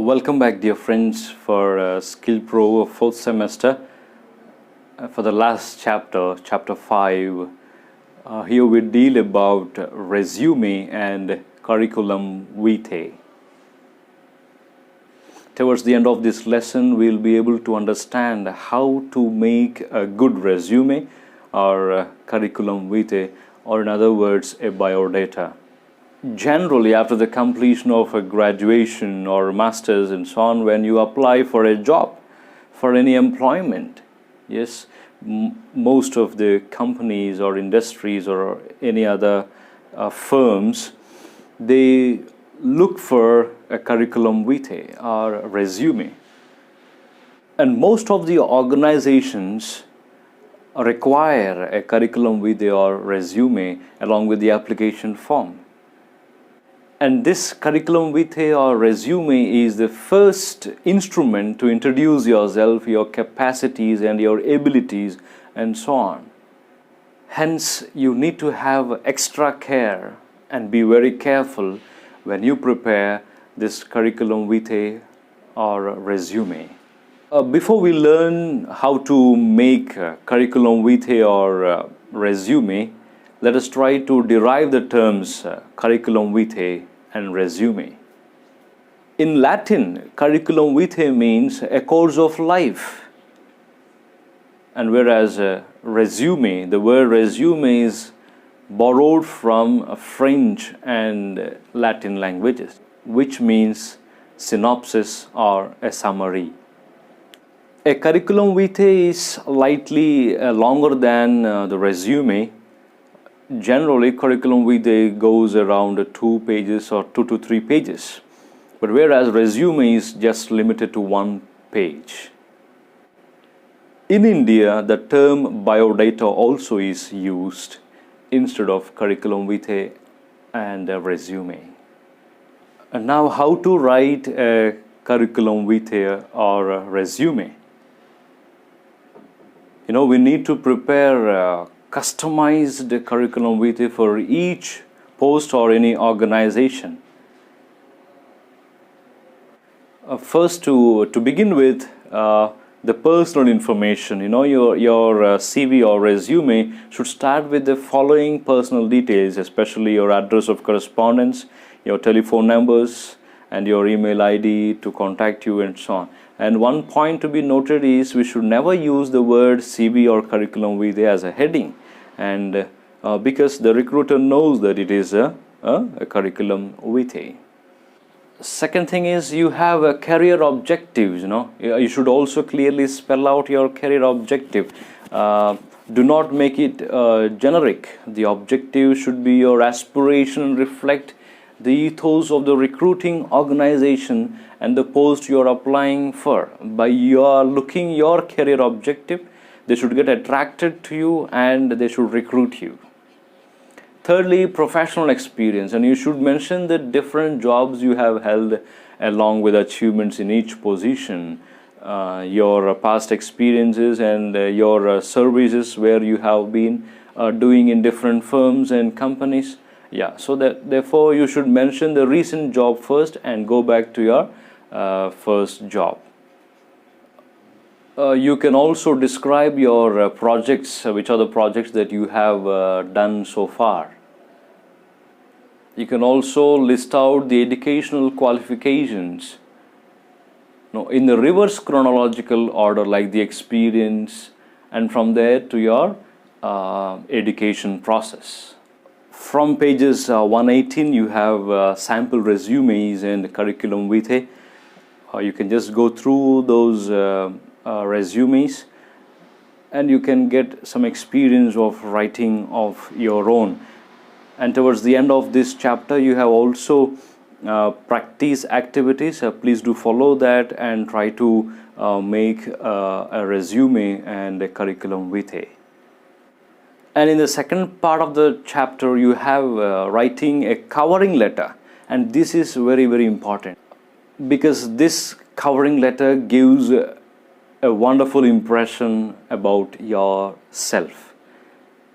Welcome back, dear friends, for Skill Pro 4th semester. For the last chapter, chapter 5, here we deal about resume and curriculum vitae. Towards the end of this lesson, we'll be able to understand how to make a good resume or curriculum vitae, or in other words, a biodata. Generally, after the completion of a graduation or master's and so on, when you apply for a job, for any employment, yes, most of the companies or industries or any other firms, they look for a curriculum vitae or a resume. And most of the organizations require a curriculum vitae or resume along with the application form. And this curriculum vitae or resume is the first instrument to introduce yourself, your capacities and your abilities and so on. Hence, you need to have extra care and be very careful when you prepare this curriculum vitae or resume. Before we learn how to make curriculum vitae or resume, let us try to derive the terms curriculum vitae and resume. In Latin, curriculum vitae means a course of life. And whereas resume, the word resume is borrowed from French and Latin languages, which means synopsis or a summary. A curriculum vitae is slightly longer than the resume. Generally, curriculum vitae goes around 2 pages or 2 to 3 pages. But whereas resume is just limited to 1 page. In India, the term biodata also is used instead of curriculum vitae and a resume. And now, how to write a curriculum vitae or a resume? We need to prepare customized curriculum vitae for each post or any organization. First, to begin with, the personal information. Your CV or resume should start with the following personal details, especially your address of correspondence, your telephone numbers, and your email ID to contact you and so on. And one point to be noted is we should never use the word CV or curriculum vitae as a heading, and because the recruiter knows that it is a curriculum vitae. Second thing is you have a career objectives. You should also clearly spell out your career objective. Do not make it generic. The objective should be your aspiration, reflect the ethos of the recruiting organization and the post you are applying for. By your looking your career objective, they should get attracted to you and they should recruit you. Thirdly, professional experience, and you should mention the different jobs you have held along with achievements in each position, your past experiences and your services where you have been doing in different firms and companies. So that therefore you should mention the recent job first and go back to your first job. You can also describe your projects, which are the projects that you have done so far. You can also list out the educational qualifications in the reverse chronological order, like the experience, and from there to your education process. From pages 118, you have sample resumes and curriculum vitae. You can just go through those resumes and you can get some experience of writing of your own. And towards the end of this chapter, you have also practice activities. Please do follow that and try to make a resume and a curriculum vitae. And in the second part of the chapter, you have writing a covering letter. And this is very, very important because this covering letter gives a wonderful impression about yourself.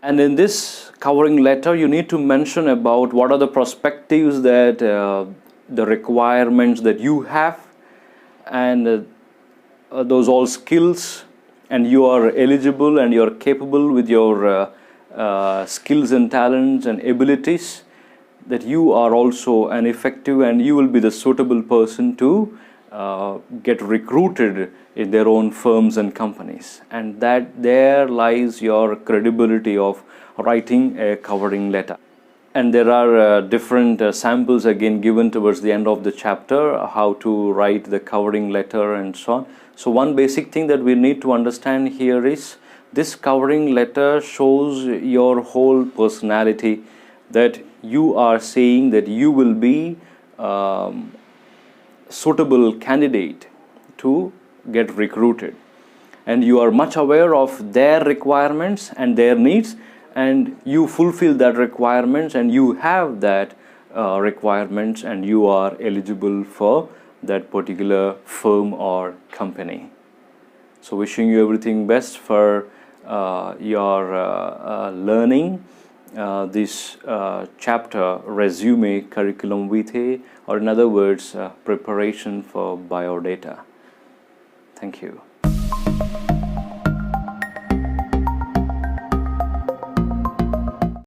And in this covering letter, you need to mention about what are the perspectives that the requirements that you have and those all skills, and you are eligible and you are capable with your skills and talents and abilities, that you are also an effective and you will be the suitable person to get recruited in their own firms and companies. And that there lies your credibility of writing a covering letter. And there are different samples again given towards the end of the chapter, how to write the covering letter and so on. So one basic thing that we need to understand here is this covering letter shows your whole personality, that you are saying that you will be suitable candidate to get recruited, and you are much aware of their requirements and their needs, and you fulfill that requirements, and you have that requirements, and you are eligible for that particular firm or company. So wishing you everything best for your learning this chapter, resume curriculum vitae, or in other words preparation for biodata. Thank you.